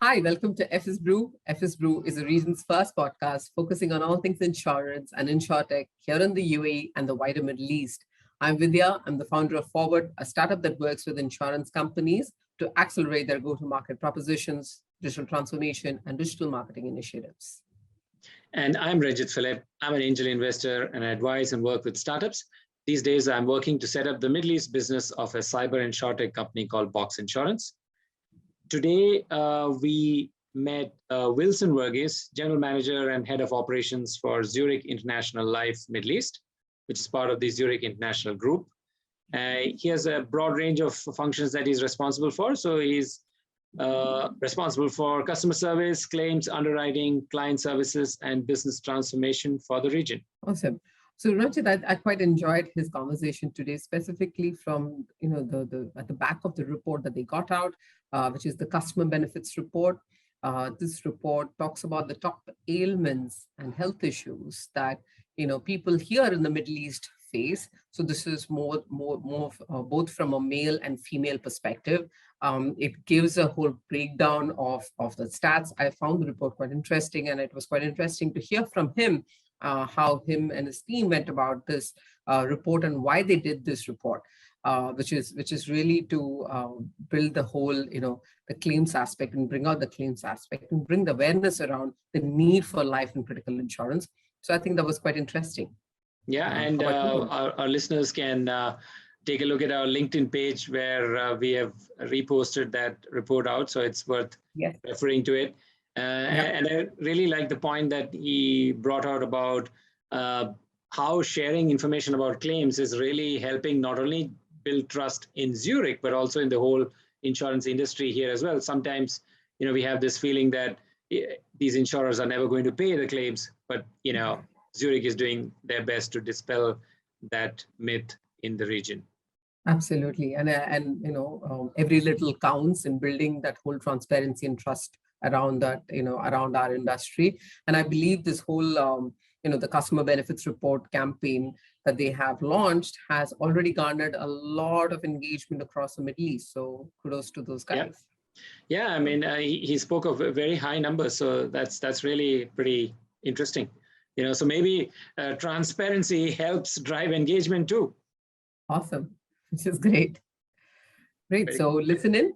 Hi, welcome to FS Brew. FS Brew is the region's first podcast focusing on all things insurance and insurtech here in the UAE and the wider Middle East. I'm Vidya. I'm the founder of Forward, a startup that works with insurance companies to accelerate their go-to-market propositions, digital transformation, and digital marketing initiatives. And I'm Rajit Philip. I'm an angel investor and I advise and work with startups. These days, I'm working to set up the Middle East business of a cyber insurtech company called Box Insurance. Today, we met Wilson Varghese, General Manager and Head of Operations for Zurich International Life Middle East, which is part of the Zurich International Group. He has a broad range of functions that he's responsible for. So he's responsible for customer service, claims, underwriting, client services, and business transformation for the region. Awesome. So Rajit, I quite enjoyed his conversation today, specifically from at the back of the report that they got out, which is the customer benefits report. This report talks about the top ailments and health issues that people here in the Middle East face. So this is more both from a male and female perspective. It gives a whole breakdown of the stats. I found the report quite interesting, and it was quite interesting to hear from him how him and his team went about this report and why they did this report, which is really to build the whole, the claims aspect and bring out the claims aspect and bring the awareness around the need for life and critical insurance. So I think that was quite interesting. Yeah, and our listeners can take a look at our LinkedIn page where we have reposted that report out. So it's worth referring to it. And I really like the point that he brought out about how sharing information about claims is really helping not only build trust in Zurich, but also in the whole insurance industry here as well. Sometimes, we have this feeling that these insurers are never going to pay the claims, but, Zurich is doing their best to dispel that myth in the region. Absolutely. And every little counts in building that whole transparency and trust around that, around our industry. And I believe this whole, the customer benefits report campaign that they have launched has already garnered a lot of engagement across the Middle East. So kudos to those guys. Yeah, I mean, he spoke of very high numbers. So that's really pretty interesting. So maybe transparency helps drive engagement too. Awesome, which is great. Great. So listen in.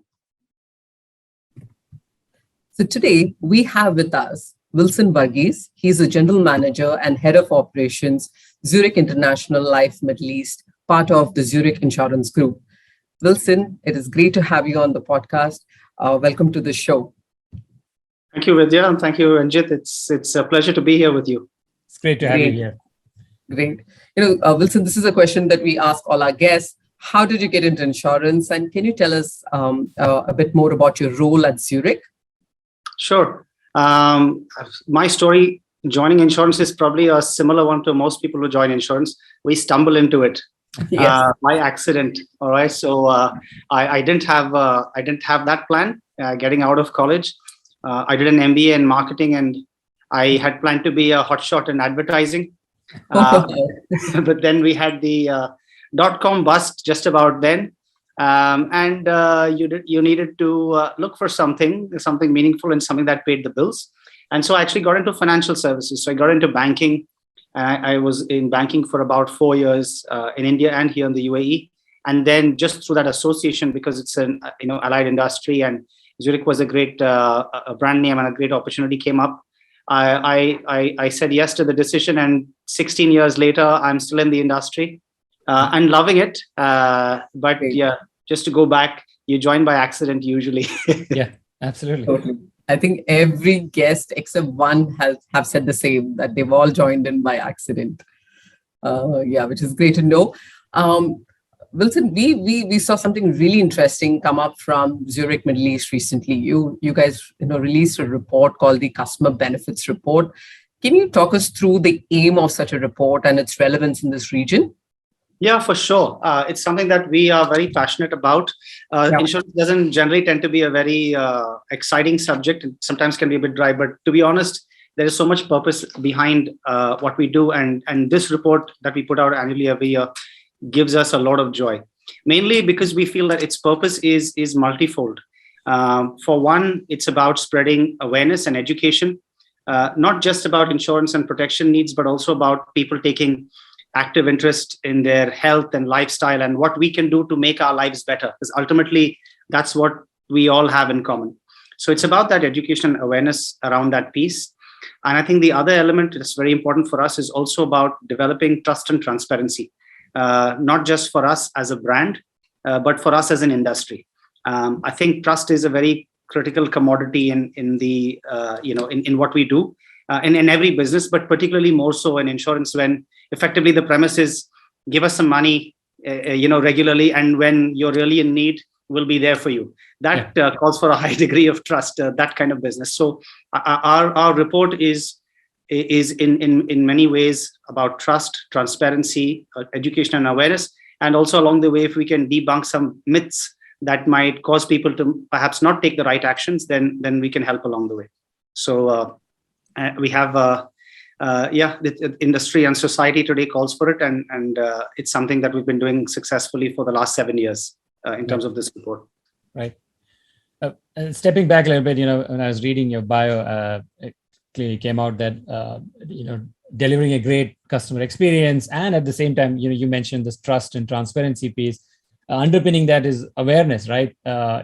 So today we have with us Wilson Burgess. He's a general manager and head of operations, Zurich International Life Middle East, part of the Zurich Insurance Group. Wilson, it is great to have you on the podcast. Welcome to the show. Thank you, Vidya, and thank you, Ranjit. It's a pleasure to be here with you. It's great to have you here. Great. Wilson, this is a question that we ask all our guests. How did you get into insurance? And can you tell us a bit more about your role at Zurich? Sure. My story joining insurance is probably a similar one to most people who join insurance. We stumble into it by accident. All right. So I didn't have that plan getting out of college. I did an MBA in marketing, and I had planned to be a hotshot in advertising. But then we had the .com bust just about then. And you needed to look for something meaningful and something that paid the bills. And so I actually got into financial services. So I got into banking. I was in banking for about 4 years in India and here in the UAE. And then just through that association, because it's an allied industry and Zurich was a great a brand name and a great opportunity came up, I said yes to the decision. And 16 years later, I'm still in the industry. And loving it. But yeah, just to go back, you join by accident usually. Yeah, absolutely. Totally. I think every guest except one have said the same, that they've all joined in by accident. Which is great to know. Wilson, we saw something really interesting come up from Zurich Middle East recently. You guys released a report called the Customer Benefits Report. Can you talk us through the aim of such a report and its relevance in this region? Yeah, for sure. It's something that we are very passionate about. Insurance doesn't generally tend to be a very exciting subject. It sometimes can be a bit dry, but to be honest, there is so much purpose behind what we do. And this report that we put out annually every year gives us a lot of joy, mainly because we feel that its purpose is multifold. For one, it's about spreading awareness and education, not just about insurance and protection needs, but also about people taking active interest in their health and lifestyle and what we can do to make our lives better. Because ultimately, that's what we all have in common. So it's about that education and awareness around that piece. And I think the other element that's very important for us is also about developing trust and transparency, not just for us as a brand, but for us as an industry. I think trust is a very critical commodity in the in what we do in every business, but particularly more so in insurance, when effectively the premise is give us some money regularly, and when you're really in need, we'll be there for you. That calls for a high degree of trust, that kind of business. So our report is in many ways about trust, transparency, education and awareness, and also along the way, if we can debunk some myths that might cause people to perhaps not take the right actions, then we can help along the way. So we have the industry and society today calls for it, and it's something that we've been doing successfully for the last 7 years in terms of this report. Right. Stepping back a little bit, when I was reading your bio, it clearly came out that delivering a great customer experience, and at the same time, you mentioned this trust and transparency piece. Underpinning that is awareness, right?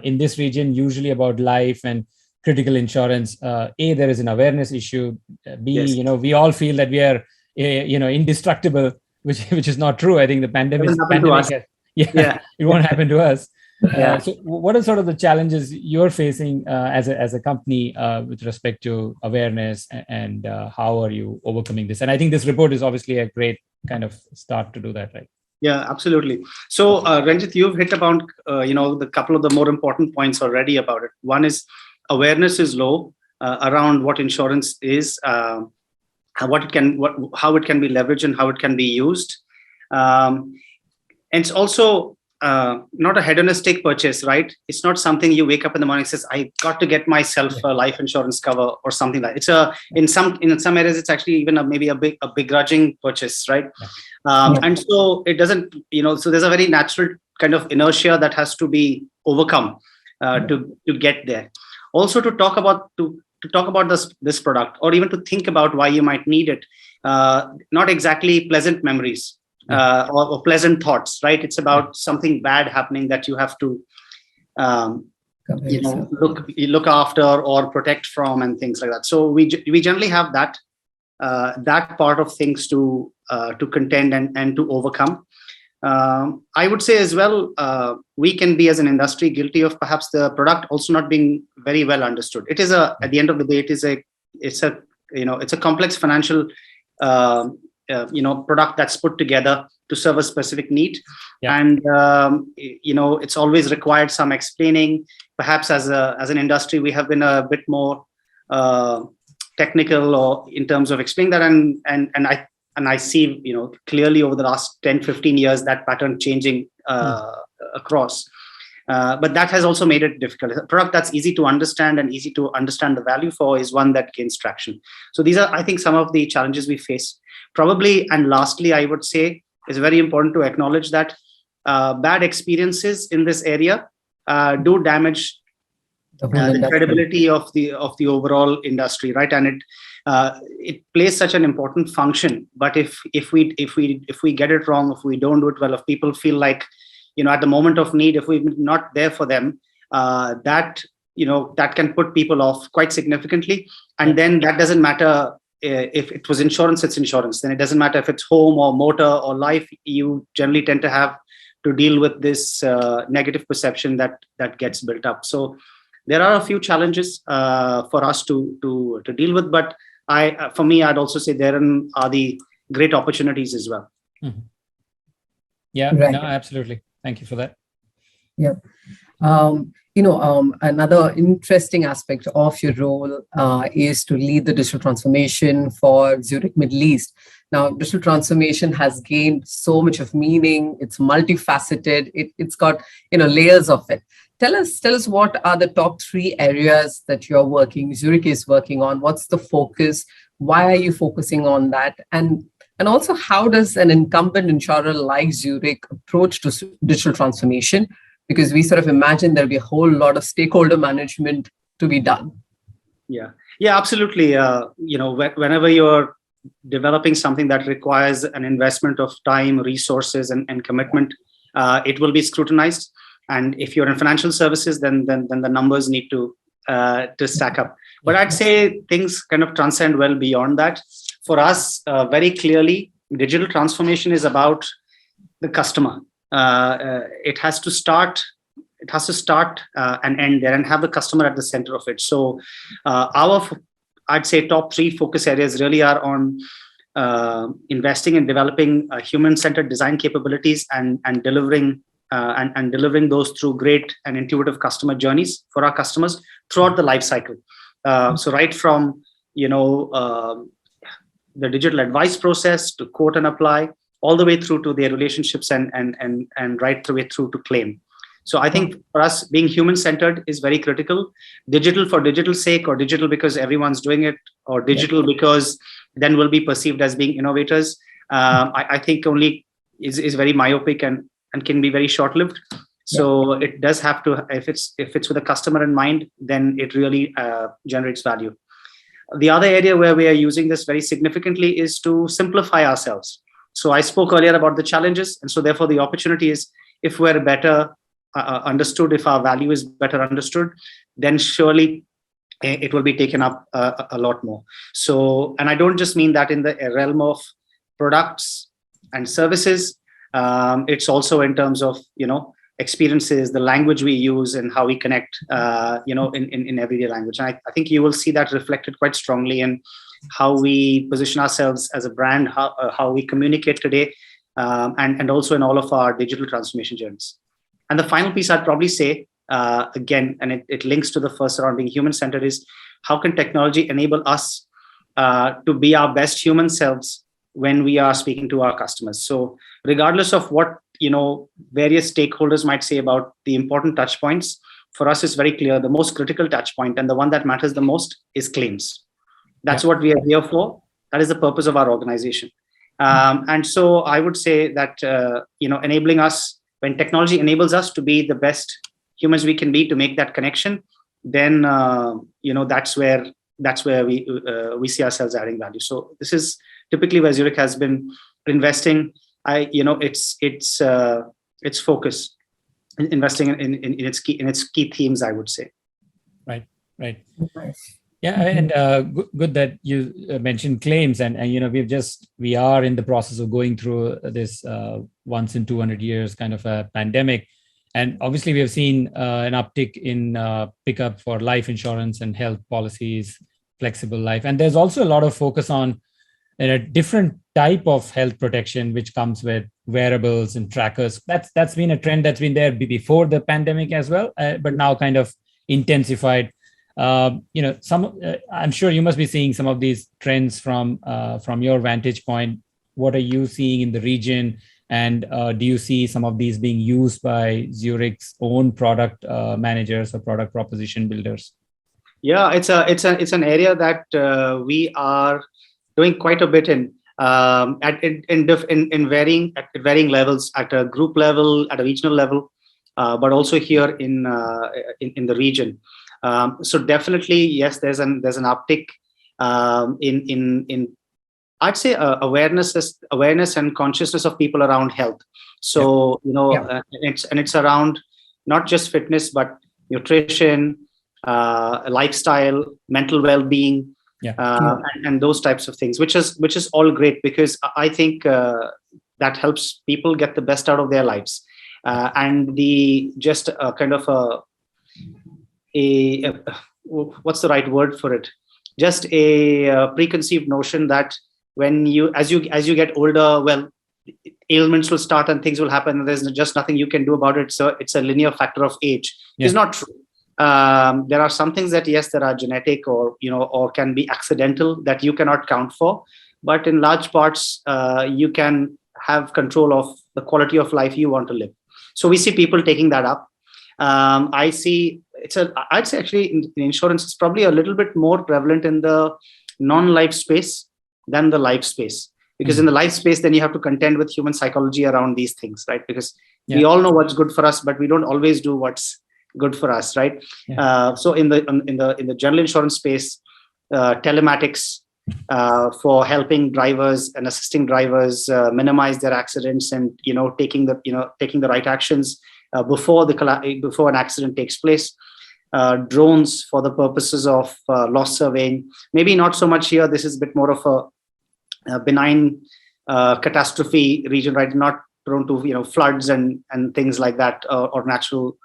In this region, usually about life and critical insurance. A, there is an awareness issue. B, yes. We all feel that we are, indestructible, which is not true. I think the pandemic it won't happen to us. So what are sort of the challenges you're facing as a company with respect to awareness, and how are you overcoming this? And I think this report is obviously a great kind of start to do that, right? Yeah, absolutely. So Ranjit, you've hit upon the couple of the more important points already about it. One is awareness is low around what insurance is, how it can be leveraged and how it can be used. And it's also not a hedonistic purchase, right? It's not something you wake up in the morning and says, I got to get myself a life insurance cover or something like that. It's in some areas, it's actually even maybe a begrudging purchase, right? And so it doesn't, so there's a very natural kind of inertia that has to be overcome to get there. Also to talk about this product, or even to think about why you might need it, not exactly pleasant memories. Or pleasant thoughts, right? It's about something bad happening that you have to, look after or protect from, and things like that. So we generally have that part of things to contend and to overcome. I would say as well, we can be as an industry guilty of perhaps the product also not being very well understood. It is at the end of the day, it's a complex financial product that's put together to serve a specific need. And it's always required some explaining. Perhaps as an industry, we have been a bit more technical or in terms of explaining that, and I see clearly over the last 10-15 years that pattern changing across. But that has also made it difficult. A product that's easy to understand and easy to understand the value for is one that gains traction. So these are, I think, some of the challenges we face. Probably, and lastly, I would say it's very important to acknowledge that bad experiences in this area do damage the credibility of the overall industry, right? And it plays such an important function. But if we get it wrong, if we don't do it well, if people feel like at the moment of need, if we're not there for them, that can put people off quite significantly. And then that doesn't matter. If it was insurance, it's insurance. Then it doesn't matter if it's home or motor or life. You generally tend to have to deal with this negative perception that gets built up. So there are a few challenges for us to deal with. But for me, I'd also say there are the great opportunities as well. Mm-hmm. Yeah, right. No, absolutely. Thank you for that. Yeah. Another interesting aspect of your role is to lead the digital transformation for Zurich Middle East. Now, digital transformation has gained so much of meaning. It's multifaceted. It's got layers of it. Tell us what are the top 3 areas that you're Zurich is working on. What's the focus? Why are you focusing on that? And also, how does an incumbent insurer like Zurich approach to digital transformation? because we sort of imagine there'll be a whole lot of stakeholder management to be done. Yeah, absolutely. Whenever you're developing something that requires an investment of time, resources, and commitment, it will be scrutinized. And if you're in financial services, then the numbers need to stack up. But I'd say things kind of transcend well beyond that. For us, very clearly, digital transformation is about the customer. It has to start and end there and have the customer at the center of it. So I'd say top 3 focus areas really are on investing in developing human-centered design capabilities and delivering those through great and intuitive customer journeys for our customers throughout the life cycle. So right from the digital advice process to quote and apply, all the way through to their relationships and right the way through to claim. So I think for us, being human-centered is very critical. Digital for digital's sake, or digital because everyone's doing it, or digital because then we'll be perceived as being innovators, I think only is very myopic and can be very short-lived. So it does have to, if it's with a customer in mind, then it really generates value. The other area where we are using this very significantly is to simplify ourselves. So I spoke earlier about the challenges, and so therefore the opportunity is, if we're better understood, if our value is better understood, then surely it will be taken up a lot more. So, and I don't just mean that in the realm of products and services. It's also in terms of, experiences, the language we use, and how we connect, in everyday language. And I think you will see that reflected quite strongly in how we position ourselves as a brand, how we communicate today, and also in all of our digital transformation journeys. And the final piece I'd probably say, again, and it links to the first around being human-centered, is how can technology enable us to be our best human selves when we are speaking to our customers. So regardless of what various stakeholders might say about the important touch points, for us it's very clear the most critical touch point and the one that matters the most is claims. That's what we are here for. That is the purpose of our organization. And so I would say that enabling us, when technology enables us to be the best humans we can be, to make that connection, then that's where we see ourselves adding value. So this is typically where Zurich has been investing. Its focus, investing in its key themes, I would say. Right. Yeah, and good that you mentioned claims, and we are in the process of going through this once in 200 years kind of a pandemic, and obviously we have seen an uptick in pickup for life insurance and health policies, flexible life, and there's also a lot of focus on a different type of health protection, which comes with wearables and trackers. That's been a trend that's been there before the pandemic as well, but now kind of intensified. I'm sure you must be seeing some of these trends from your vantage point. What are you seeing in the region, and do you see some of these being used by Zurich's own product managers or product proposition builders? Yeah, it's an area that we are doing quite a bit in varying levels, at a group level, at a regional level, but also here in the region. So definitely, yes, there's an uptick in I'd say awareness and consciousness of people around health. So it's around not just fitness but nutrition, lifestyle, mental well-being, and those types of things, which is all great, because I think that helps people get the best out of their lives, and the just kind of a what's the right word for it? Just a preconceived notion that when as you get older, well, ailments will start and things will happen, and there's just nothing you can do about it. So it's a linear factor of age. It's not true. There are some things that, yes, there are genetic or can be accidental that you cannot count for, but in large parts, you can have control of the quality of life you want to live. So we see people taking that up. I'd say actually in insurance, it's probably a little bit more prevalent in the non-life space than the life space, because in the life space, then you have to contend with human psychology around these things, right? Because We all know what's good for us, but we don't always do what's good for us, right? So in the general insurance space, telematics for helping drivers and assisting drivers minimize their accidents, and taking the right actions before an accident takes place. Drones for the purposes of loss surveying. Maybe not so much here. This is a bit more of a benign catastrophe region, right? Not prone to floods and things like that, or natural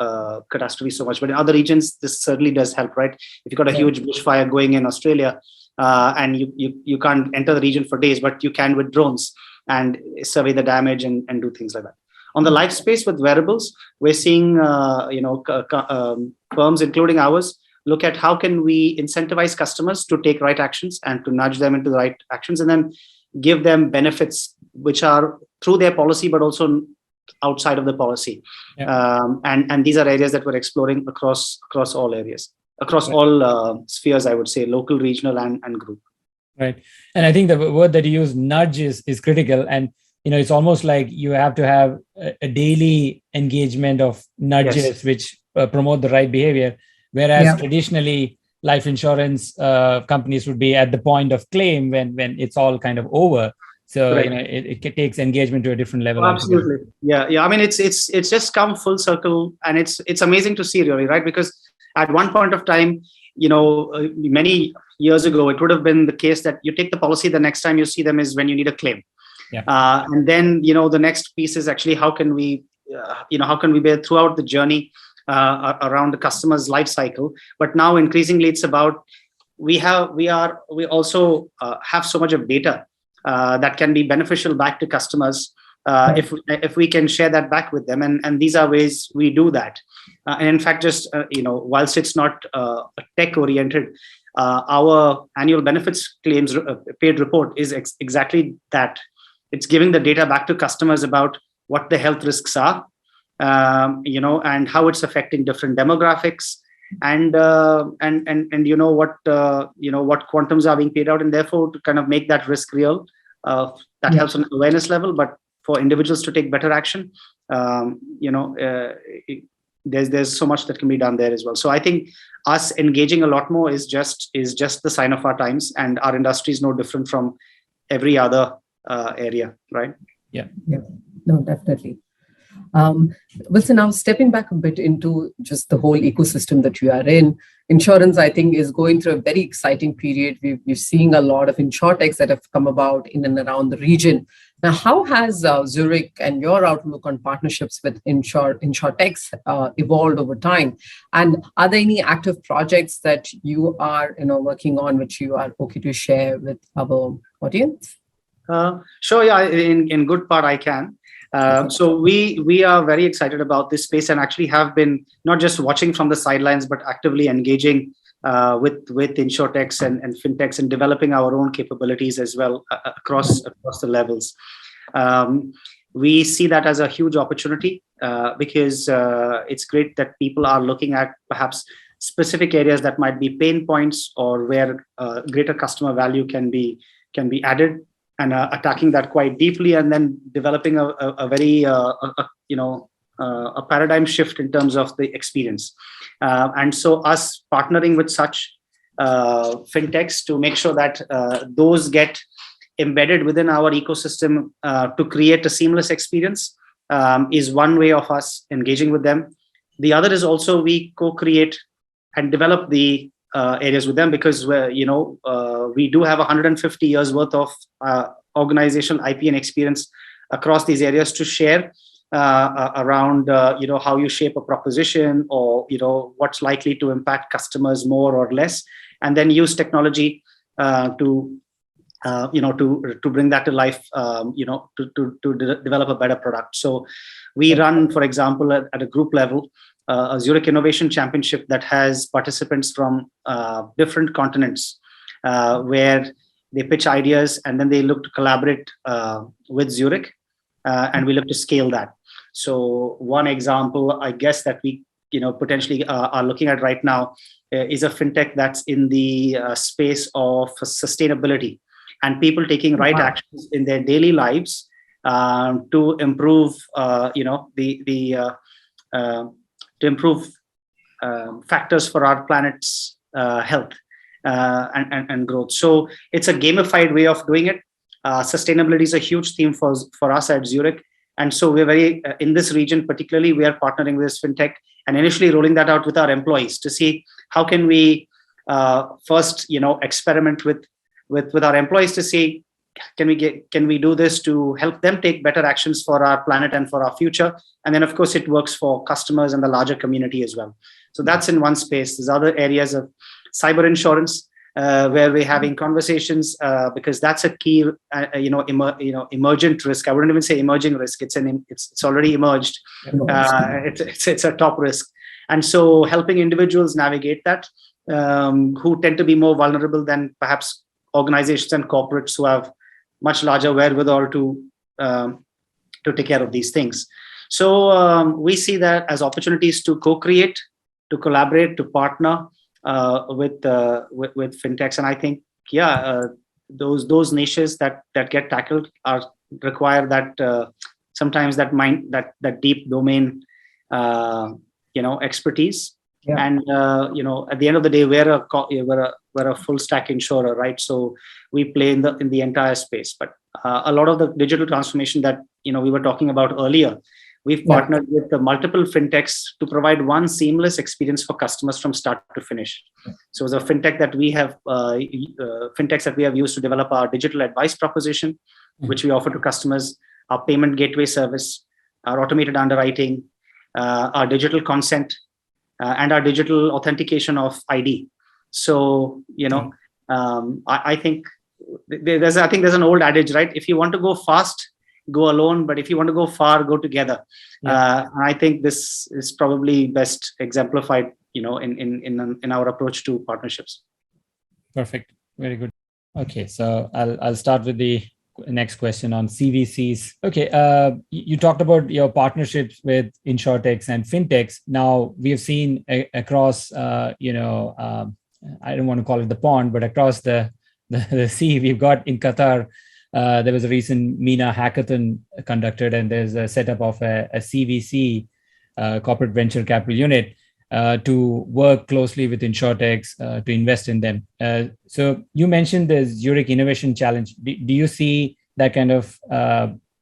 catastrophes so much. But in other regions, this certainly does help, right? If you've got a huge bushfire going in Australia, and you can't enter the region for days, but you can with drones and survey the damage and do things like that. On the life space with wearables, we're seeing firms, including ours, look at how can we incentivize customers to take right actions and to nudge them into the right actions, and then give them benefits which are through their policy, but also outside of the policy. And these are areas that we're exploring across all areas, across all spheres, I would say, local, regional, and group. Right. And I think the word that you use, nudge, is critical. And it's almost like you have to have a daily engagement of nudges which promote the right behavior. Whereas traditionally, life insurance companies would be at the point of claim when it's all kind of over. So it takes engagement to a different level. Absolutely, yeah. I mean, it's just come full circle, and it's amazing to see, really, right? Because at one point of time, many years ago, it would have been the case that you take the policy, the next time you see them is when you need a claim. And then the next piece is actually how can we be throughout the journey around the customer's life cycle. But now increasingly it's about we also have so much of data that can be beneficial back to customers if we can share that back with them, and these are ways we do that. And in fact, just whilst it's not tech oriented, our annual benefits claims paid report is exactly that. It's giving the data back to customers about what the health risks are, and how it's affecting different demographics, and what quantums are being paid out, and therefore to kind of make that risk real. That helps on awareness level, but for individuals to take better action, there's so much that can be done there as well. So I think us engaging a lot more is just the sign of our times, and our industry is no different from every other area, right? Yeah, no, definitely. Wilson, now stepping back a bit into just the whole ecosystem that you are in, insurance, I think, is going through a very exciting period. We're seeing a lot of insurtechs that have come about in and around the region. Now, how has Zurich and your outlook on partnerships with insurtechs evolved over time? And are there any active projects that you are working on, which you are okay to share with our audience? Sure, yeah. In good part, I can. So we are very excited about this space, and actually have been not just watching from the sidelines, but actively engaging with insurtechs and fintechs, and developing our own capabilities as well across the levels. We see that as a huge opportunity because it's great that people are looking at perhaps specific areas that might be pain points, or where greater customer value can be added, and attacking that quite deeply, and then developing a very a paradigm shift in terms of the experience. And so us partnering with such fintechs to make sure that those get embedded within our ecosystem to create a seamless experience is one way of us engaging with them. The other is also we co-create and develop the areas with them, because we do have 150 years worth of organizational IP and experience across these areas to share around how you shape a proposition, or what's likely to impact customers more or less, and then use technology to bring that to life, to develop a better product. So we run, for example, at a group level, a Zurich Innovation Championship that has participants from different continents, where they pitch ideas, and then they look to collaborate with Zurich, and we look to scale that. So one example, I guess, that we potentially are looking at right now is a fintech that's in the space of sustainability, and people taking right actions in their daily lives to improve, to improve factors for our planet's health and growth. So it's a gamified way of doing it. Sustainability is a huge theme for us at Zurich. And so we're very, in this region particularly, we are partnering with fintech and initially rolling that out with our employees to see how can we first, experiment with our employees to see, can we do this to help them take better actions for our planet and for our future? And then of course it works for customers and the larger community as well. So that's in one space. There's other areas of cyber insurance where we're having conversations because that's a key, emergent risk. I wouldn't even say emerging risk. It's already emerged. It's a top risk. And so helping individuals navigate that who tend to be more vulnerable than perhaps organizations and corporates who have much larger wherewithal to take care of these things. So we see that as opportunities to co-create, to collaborate, to partner with fintechs. And I think, those niches that get tackled require that sometimes that deep domain, expertise. Yeah. And at the end of the day, we're a full stack insurer, right? So we play in the entire space. But a lot of the digital transformation that we were talking about earlier, we've partnered with the multiple fintechs to provide one seamless experience for customers from start to finish. So the fintech that we have, fintechs that we have used to develop our digital advice proposition, which we offer to customers, our payment gateway service, our automated underwriting, our digital consent, and our digital authentication of ID. So, I think there's an old adage, right? If you want to go fast, go alone, but if you want to go far, go together. I think this is probably best exemplified, in our approach to partnerships. Perfect. Very good. Okay, so I'll start with the next question on CVCs. Okay, you talked about your partnerships with insurtechs and fintechs. Now we have seen across, I don't want to call it the pond, but across the sea, we've got in Qatar. There was a recent MENA hackathon conducted, and there's a setup of a CVC, corporate venture capital unit, to work closely with insurtechs to invest in them. So you mentioned the Zurich Innovation Challenge. Do you see that kind of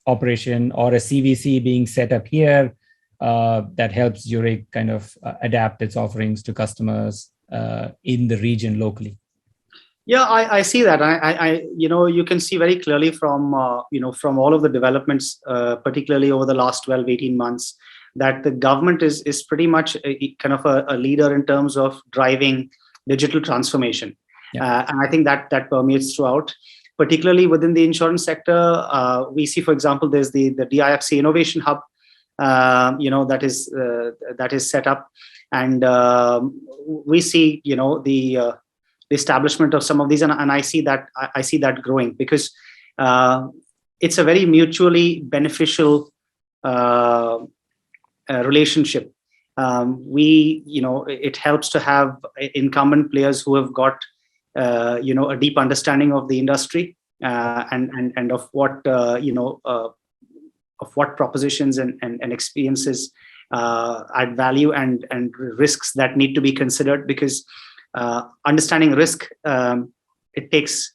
operation or a CVC being set up here that helps Zurich kind of adapt its offerings to customers in the region locally? Yeah, I see that. I you can see very clearly from all of the developments, particularly over the last 12, 18 months, that the government is pretty much kind of a leader in terms of driving digital transformation. And I think that permeates throughout, particularly within the insurance sector. We see, for example, there's the DIFC Innovation Hub, that is set up. And we see, the establishment of some of these, and I see that growing because it's a very mutually beneficial relationship. It helps to have incumbent players who have got a deep understanding of the industry and of what propositions and experiences add value and risks that need to be considered, because understanding risk, it takes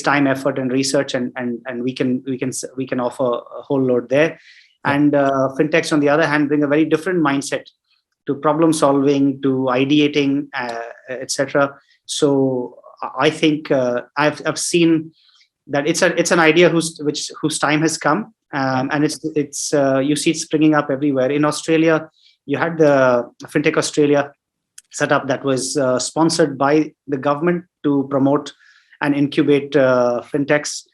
time, effort, and research, and we can offer a whole load there. And fintechs, on the other hand, bring a very different mindset to problem solving, to ideating, etc. So I think I've seen that it's an idea whose time has come, and it's you see it springing up everywhere. In Australia, you had the Fintech Australia setup that was sponsored by the government to promote and incubate fintechs.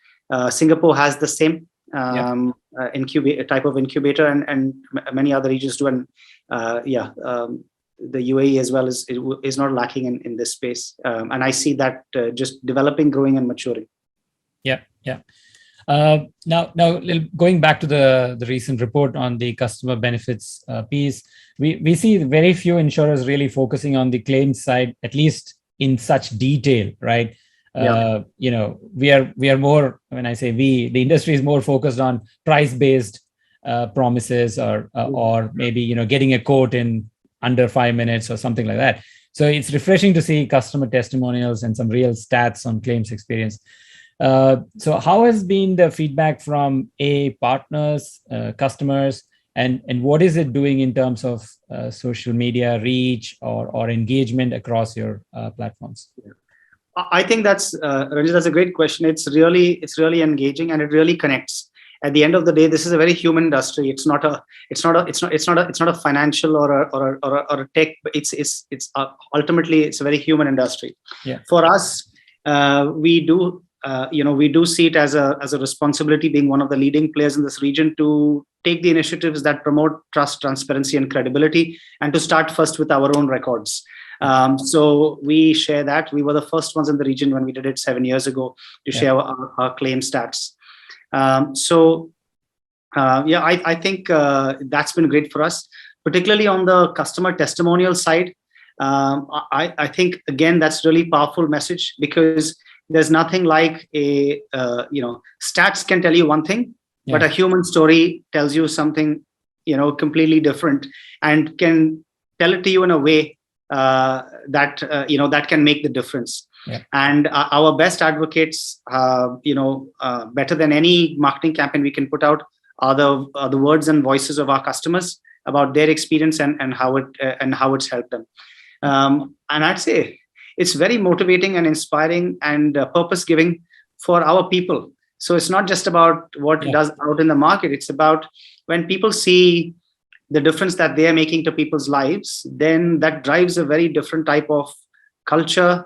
Singapore has the same type of incubator, and many other regions do. And the UAE as well is not lacking in this space. And I see that just developing, growing, and maturing. Yeah. Now, going back to the recent report on the customer benefits piece, we see very few insurers really focusing on the claims side, at least in such detail, right? we are more, when I say we, the industry is more focused on price-based promises or maybe, getting a quote in under 5 minutes or something like that. So it's refreshing to see customer testimonials and some real stats on claims experience. So how has been the feedback from partners, customers, and what is it doing in terms of social media reach or engagement across your platforms? I think Ranjit, that's a great question. It's really engaging, and it really connects. At the end of the day, this is a very human industry. It's not a financial or a tech. It's ultimately it's a very human industry. Yeah. For us, we do see it as a responsibility, being one of the leading players in this region, to take the initiatives that promote trust, transparency, and credibility, and to start first with our own records. So we share that. We were the first ones in the region when we did it 7 years ago to share our claim stats. I think that's been great for us, particularly on the customer testimonial side. I think, again, that's really powerful message, because there's nothing like stats can tell you one thing, but a human story tells you something, completely different, and can tell it to you in a way that can make the difference. Yeah. And our best advocates, better than any marketing campaign we can put out, are the words and voices of our customers about their experience and how it's helped them. And I'd say it's very motivating and inspiring and purpose-giving for our people. So it's not just about what it does out in the market. It's about when people see the difference that they are making to people's lives, then that drives a very different type of culture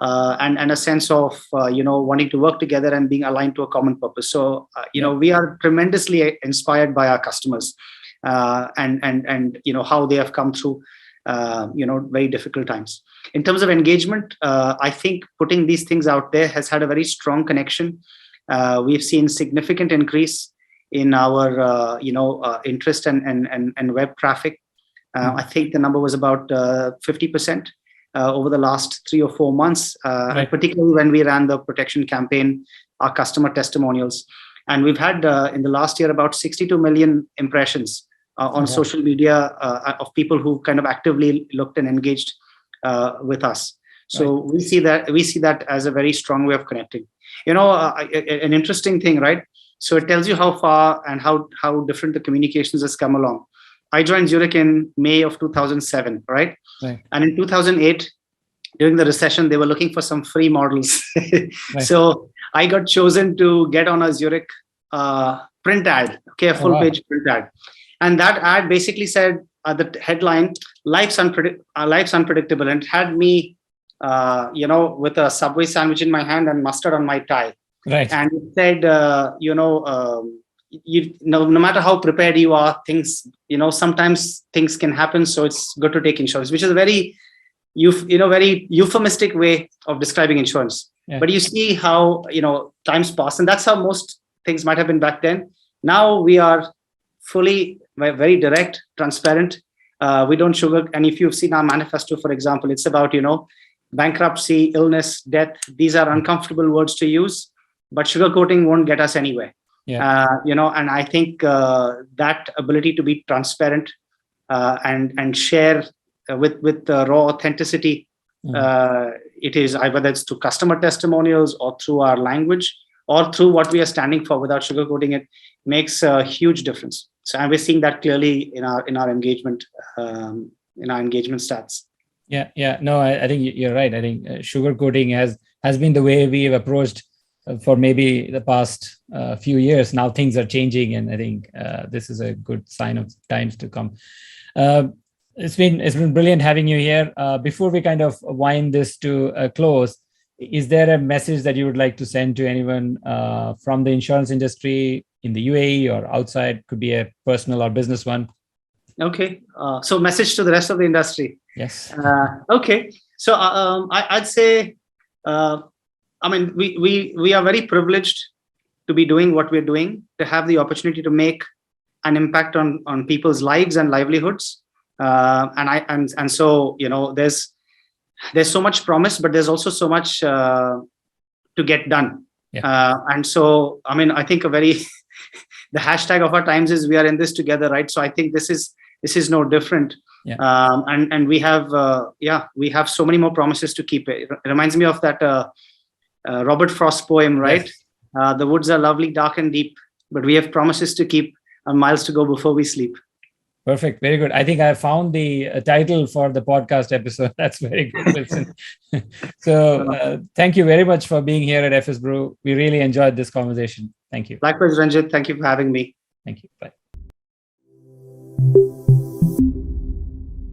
and a sense of, wanting to work together and being aligned to a common purpose. So, we are tremendously inspired by our customers and how they have come through, very difficult times. In terms of engagement, I think putting these things out there has had a very strong connection. We've seen significant increase in our, interest and web traffic. I think the number was about 50% over the last 3 or 4 months, and particularly when we ran the protection campaign, our customer testimonials. And we've had in the last year about 62 million impressions on social media of people who kind of actively looked and engaged with us. So we see that as a very strong way of connecting. An interesting thing, right? So it tells you how far and how different the communications has come along. I joined Zurich in May of 2007, right? And in 2008, during the recession, they were looking for some free models. So I got chosen to get on a Zurich print ad, a full-page print ad. And that ad basically said, the headline, life's unpredictable, and it had me, with a Subway sandwich in my hand and mustard on my tie. And it said, no matter how prepared you are, things, sometimes things can happen. So it's good to take insurance, which is a very, very euphemistic way of describing insurance. But you see how, times pass, and that's how most things might have been back then. Now we are fully very direct, transparent. We don't sugar. And if you've seen our manifesto, for example, it's about, bankruptcy, illness, death. These are uncomfortable words to use, but sugarcoating won't get us anywhere. And I think that ability to be transparent and share with raw authenticity, it is whether it's through customer testimonials or through our language or through what we are standing for without sugarcoating it, makes a huge difference. So and we're seeing that clearly in our engagement stats. No, I think you're right. I think sugarcoating has been the way we've approached for maybe the past few years. Now things are changing, and I think this is a good sign of times to come. It's been brilliant having you here. Before we kind of wind this to a close, is there a message that you would like to send to anyone from the insurance industry in the UAE or outside? Could be a personal or business one. Okay. So message to the rest of the industry. Yes. Okay. So I'd say, we are very privileged to be doing what we're doing, to have the opportunity to make an impact on people's lives and livelihoods. So there's so much promise, but there's also so much to get done. Yeah. And so, I mean, I think the hashtag of our times is we are in this together, right? So I think this is no different. Yeah. And we have so many more promises to keep. It reminds me of that Robert Frost poem, right? Yes. The woods are lovely, dark and deep, but we have promises to keep and miles to go before we sleep. Perfect. Very good. I think I found the title for the podcast episode. That's very good, Wilson. So thank you very much for being here at FS Brew. We really enjoyed this conversation. Thank you. Likewise, Ranjit. Thank you for having me. Thank you. Bye.